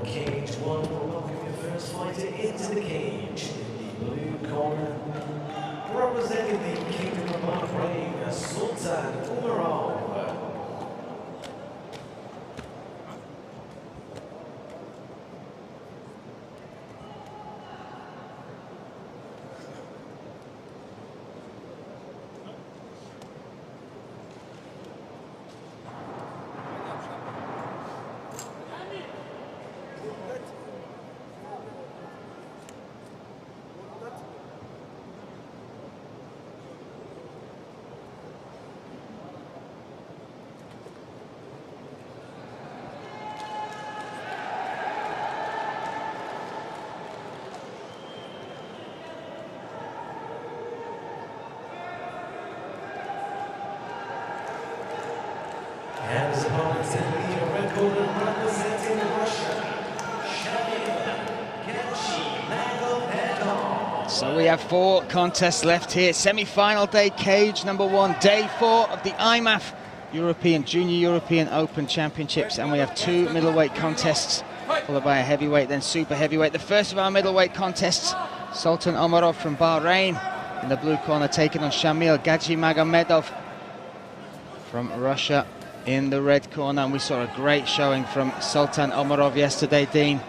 cage one, we'll welcome your first fighter into the cage. In the blue corner, representing the Kingdom of Bahrain, Sultan Omarov. And his opponents in the red corner representing Russia, Shamil, Gadzhimagomedov. So we have 4 contests left here. Semi-final day, cage number 1, day 4 of the IMAF Junior European Open Championships, and we have 2 middleweight contests, followed by a heavyweight, then super heavyweight. The first of our middleweight contests, Sultan Omarov from Bahrain in the blue corner, taking on Shamil Gadzhimagomedov from Russia in the red corner. And we saw a great showing from Sultan Omarov yesterday, Dean.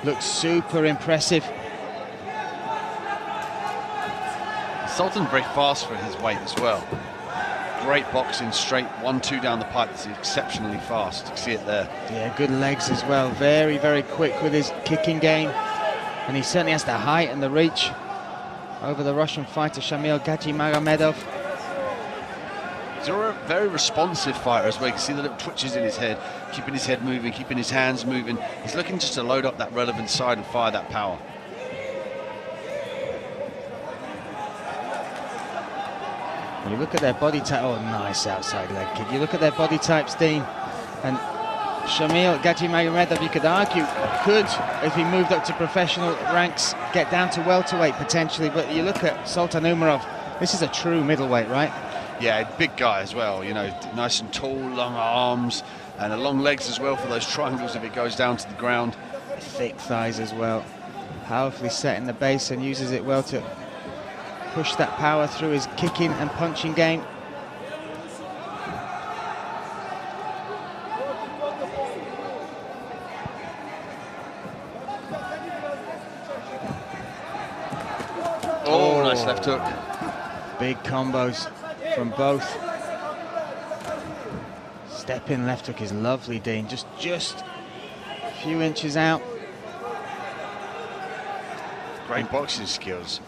Looked super impressive. Sultan very fast for his weight as well. Great boxing, straight 1-2 down the pipe. It's exceptionally fast. You can see it there. Yeah, good legs as well. Very, very quick with his kicking game. And he certainly has the height and the reach over the Russian fighter, Shamil Gadzhimagomedov. He's a very responsive fighter as well. You can see the little twitches in his head, keeping his head moving, keeping his hands moving. He's looking just to load up that relevant side and fire that power. You look at their body type. Oh, nice outside leg kick. You look at their body types, Dean, and Shamil Gadzhimagomedov, you could argue, could, if he moved up to professional ranks, get down to welterweight potentially. But you look at Sultan Umarov, this is a true middleweight, right? Yeah, big guy as well, you know, nice and tall, long arms, and long legs as well for those triangles if it goes down to the ground. Thick thighs as well. Powerfully set in the base and uses it well to push that power through his kicking and punching game. Oh, nice left hook. Big combos from both. Step-in left hook is lovely, Dean. Just a few inches out. Great boxing skills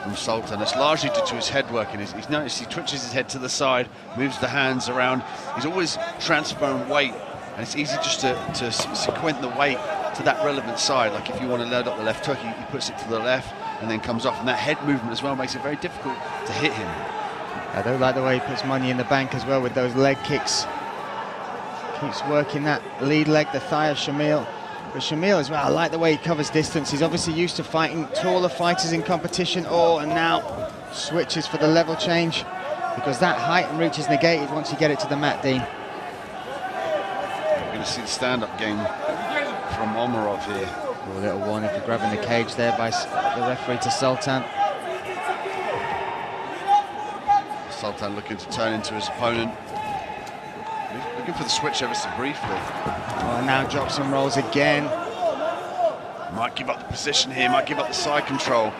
from Sultan. It's largely due to his head work, and he's noticed he twitches his head to the side, moves the hands around. He's always transferring weight, and it's easy just to sequence the weight to that relevant side. Like if you want to load up the left hook, he puts it to the left and then comes off, and that head movement as well makes it very difficult to hit him. I don't like the way he puts money in the bank as well with those leg kicks. Keeps working that lead leg, the thigh of Shamil. But Shamil as well, I like the way he covers distance. He's obviously used to fighting taller fighters in competition. Oh, and now switches for the level change, because that height and reach is negated once you get it to the mat, Dean. We're going to see the stand-up game from Omarov here. Oh, a little warning for grabbing the cage there by the referee to Sultan. Sultan looking to turn into his opponent. Looking for the switch ever so briefly. Oh, and now drops and rolls again. Might give up the position here, might give up the side control.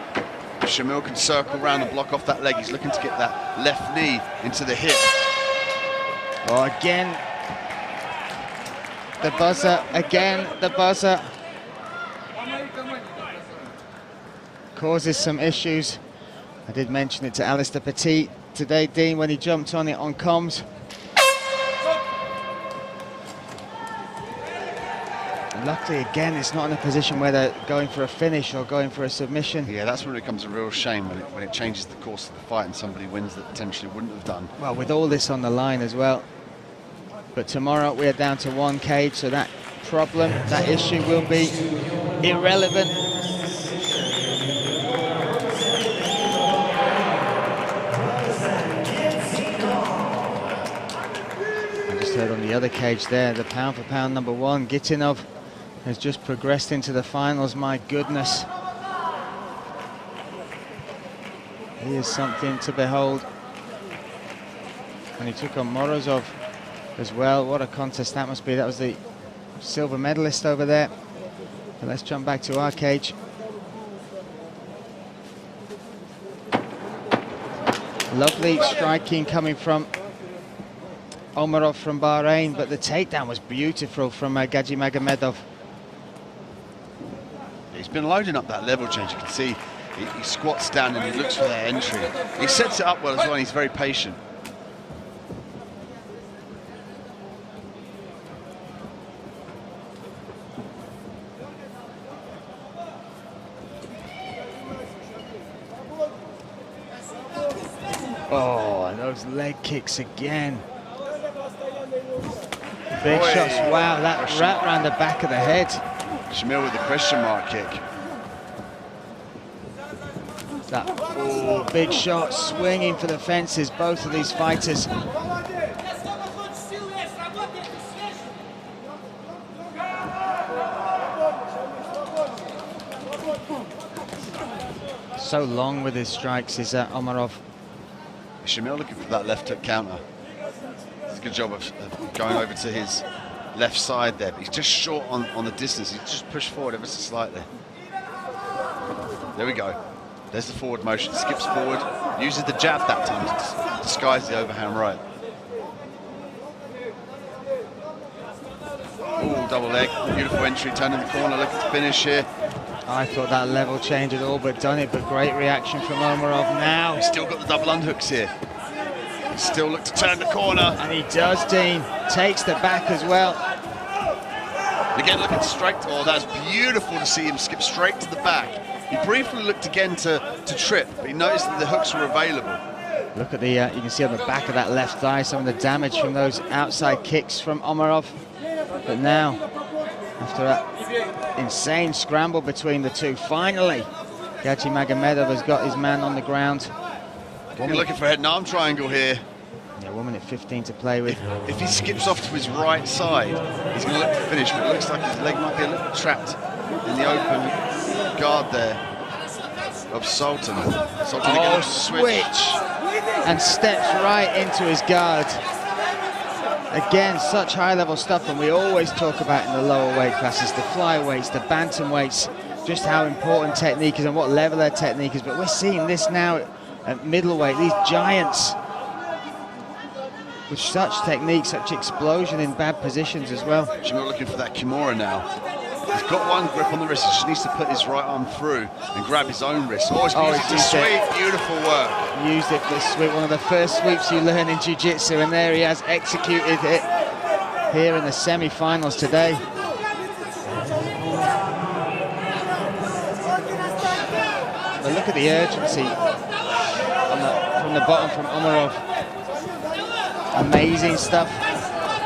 If Shamil can circle around and block off that leg, he's looking to get that left knee into the hip. Oh, again. The buzzer, again, the buzzer. Causes some issues. I did mention it to Alistair Petit today, Dean, when he jumped on it on comms. And luckily, again, it's not in a position where they're going for a finish or going for a submission. Yeah, that's when it becomes a real shame, when it changes the course of the fight and somebody wins that potentially wouldn't have done. Well, with all this on the line as well. But tomorrow we are down to 1 cage, so that problem, that issue will be irrelevant. I just heard on the other cage there, the pound for pound #1, Gadzhimagomedov has just progressed into the finals. My goodness. He is something to behold. And he took on Morozov as well. What a contest that must be. That was the silver medalist over there. But let's jump back to our cage. Lovely striking coming from Omarov from Bahrain, but the takedown was beautiful from Gadzhimagomedov. He's been loading up that level change. You can see he squats down and he looks for that entry. He sets it up well as well, and he's very patient. Oh, and those leg kicks again. Big shots. Wow, that right around the back of the head. Shamil with the question mark kick. That big shot, swinging for the fences, both of these fighters. So long with his strikes is Omarov. Shamil looking for that left hook counter. It's a good job of going over to his left side there, but he's just short on the distance. He's just pushed forward ever so slightly. There we go. There's the forward motion, skips forward, uses the jab that time to disguise the overhand right. Ooh, double leg, beautiful entry, turning the corner, looking to finish here. I thought that level change had all but done it, but great reaction from Omarov now. He's still got the double underhooks here. He still look to turn the corner. And he does, Dean. Takes the back as well. Again, looking straight. Oh, that's beautiful to see him skip straight to the back. He briefly looked again to trip, but he noticed that the hooks were available. Look at the, you can see on the back of that left thigh some of the damage from those outside kicks from Omarov. But now, after that insane scramble between the two, finally, Gadzhimagomedov has got his man on the ground. You're looking for a head and arm triangle here. Yeah, 1 minute 15 to play with. If he skips off to his right side, he's going to look to finish, but it looks like his leg might be a little trapped in the open guard there of Sultan. Sultan again, switch and steps right into his guard. Again, such high-level stuff, and we always talk about in the lower weight classes, the flyweights, the bantamweights, just how important technique is and what level their technique is. But we're seeing this now at middleweight, these giants with such technique, such explosion in bad positions as well. Shamil looking for that Kimura now. He's got one grip on the wrist, he just needs to put his right arm through and grab his own wrist. Oh, he's used it. Sweep, beautiful work. Used it for the sweep, one of the first sweeps you learn in jiu-jitsu, and there he has executed it here in the semi-finals today. But look at the urgency from the bottom from Omarov. Amazing stuff.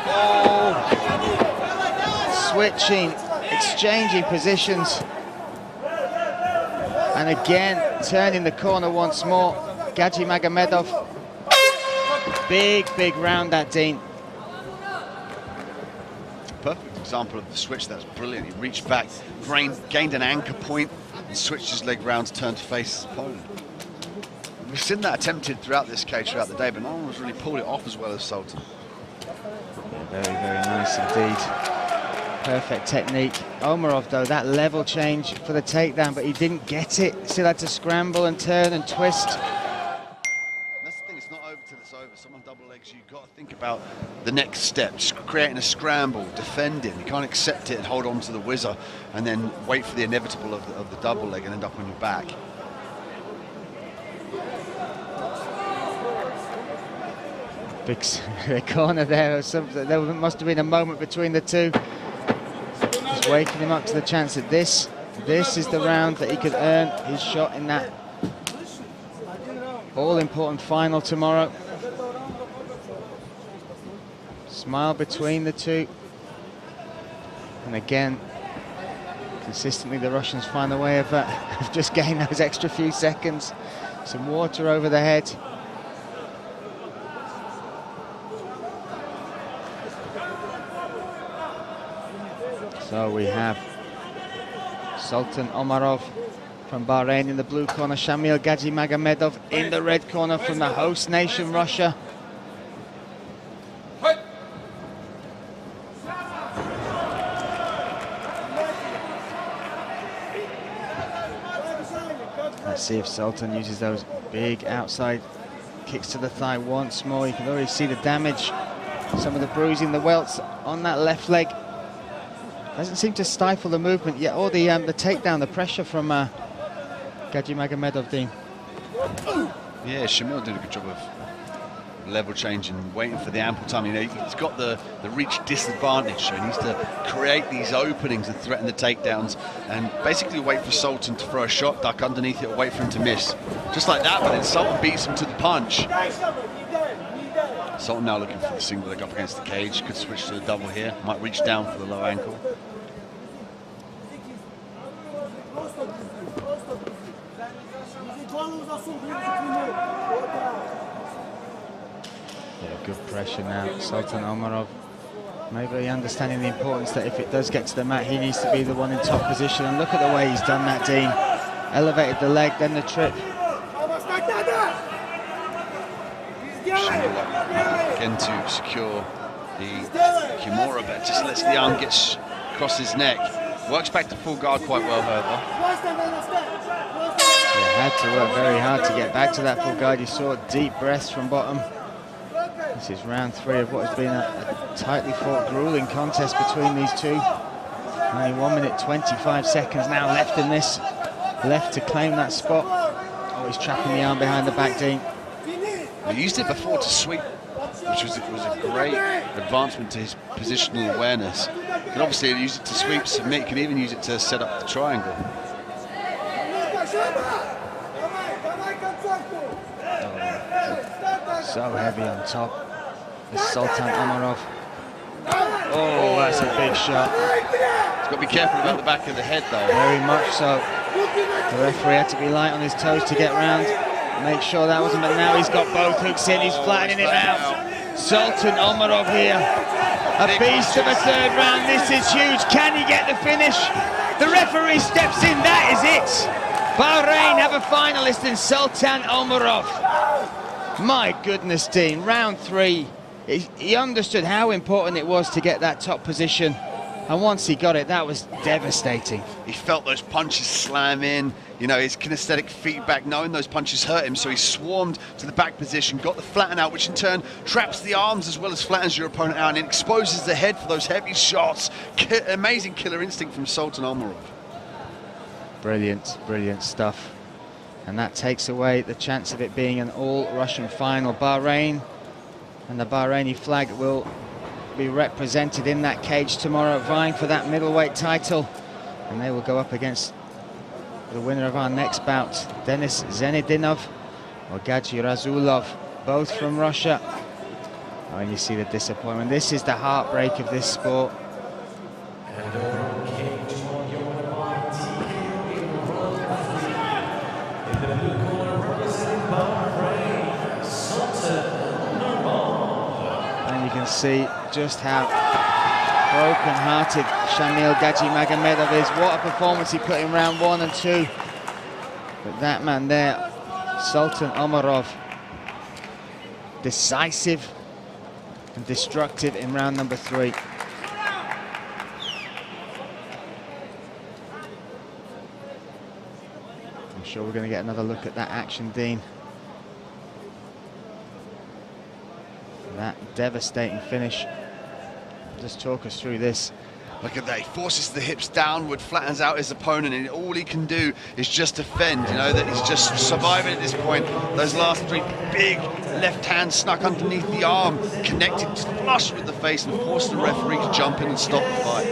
Oh, switching, exchanging positions, and again turning the corner once more. Gadzhimagomedov, big round that, Dean. Perfect example of the switch. That's brilliant. He reached back, gained an anchor point, and switched his leg round to turn to face his opponent. We've seen that attempted throughout this cage throughout the day, but no one has really pulled it off as well as Sultan. Yeah, very nice indeed. Perfect technique. Omarov, though, that level change for the takedown, but he didn't get it. Still had to scramble and turn and twist. That's the thing, it's not over till it's over. Someone double legs you, you've got to think about the next step, just creating a scramble, defending. You can't accept it and hold on to the whizzer and then wait for the inevitable of the double leg and end up on your back. Big corner there. There must have been a moment between the two. Just waking him up to the chance that this is the round that he could earn his shot in that all-important final tomorrow. Smile between the two. And again, consistently the Russians find a way of just getting those extra few seconds. Some water over the head. So we have Sultan Omarov from Bahrain in the blue corner, Shamil Gadzhimagomedov in the red corner from the host nation, Russia. Let's see if Sultan uses those big outside kicks to the thigh once more. You can already see the damage, some of the bruising, the welts on that left leg. Doesn't seem to stifle the movement yet, or the takedown, the pressure from Gadzhimagomedov, Dean. Yeah, Shamil did a good job of level change and waiting for the ample time. You know, he's got the reach disadvantage, so he needs to create these openings and threaten the takedowns, and basically wait for Sultan to throw a shot, duck underneath it, or wait for him to miss. Just like that, but then Sultan beats him to the punch. Sultan now looking for the single leg up against the cage, could switch to the double here, might reach down for the low ankle. Yeah, good pressure now, Sultan Omarov. Maybe understanding the importance that if it does get to the mat, he needs to be the one in top position. And look at the way he's done that, Dean. Elevated the leg, then the trip. Again to secure the Kimura, but just lets the arm get across his neck. Works back to full guard quite well, however. Yeah, had to work very hard to get back to that full guard. You saw deep breaths from bottom. This is round 3 of what has been a tightly fought, grueling contest between these two. Only 1 minute 25 seconds now left in this. Left to claim that spot. Always trapping the arm behind the back, Dean. He used it before to sweep, which was a great advancement to his positional awareness. And obviously he'll use it to sweep, submit, he can even use it to set up the triangle. So heavy on top. The Sultan Omarov. Oh, that's a big shot. He's got to be careful about the back of the head though. Very much so. The referee had to be light on his toes to get round. Make sure that wasn't, but now he's got both hooks in, he's flattening him out. Sultan Omarov here. A beast of a third round, this is huge. Can he get the finish? The referee steps in, that is it. Bahrain have a finalist in Sultan Omarov. My goodness, Dean, round 3. He understood how important it was to get that top position. And once he got it, that was devastating. He felt those punches slam in, you know, his kinesthetic feedback, knowing those punches hurt him, so he swarmed to the back position, got the flatten out, which in turn traps the arms as well as flattens your opponent out, and it exposes the head for those heavy shots. Amazing killer instinct from Sultan Omarov. Brilliant, brilliant stuff. And that takes away the chance of it being an all-Russian final. Bahrain and the Bahraini flag will be represented in that cage tomorrow, vying for that middleweight title, and they will go up against the winner of our next bout, Denis Zenedinov or Gadji Razulov, both from Russia. Oh, and you see the disappointment. This is the heartbreak of this sport. And you can see just how broken-hearted Shamil Gadzhimagomedov is. What a performance he put in round 1 and 2. But that man there, Sultan Omarov, decisive and destructive in round number 3. I'm sure we're going to get another look at that action, Dean. That devastating finish. Just talk us through this. Look at that, he forces the hips downward, flattens out his opponent, and all he can do is just defend, you know, that he's just surviving at this point. Those last 3 big left hands snuck underneath the arm, connected flush with the face, and forced the referee to jump in and stop the fight.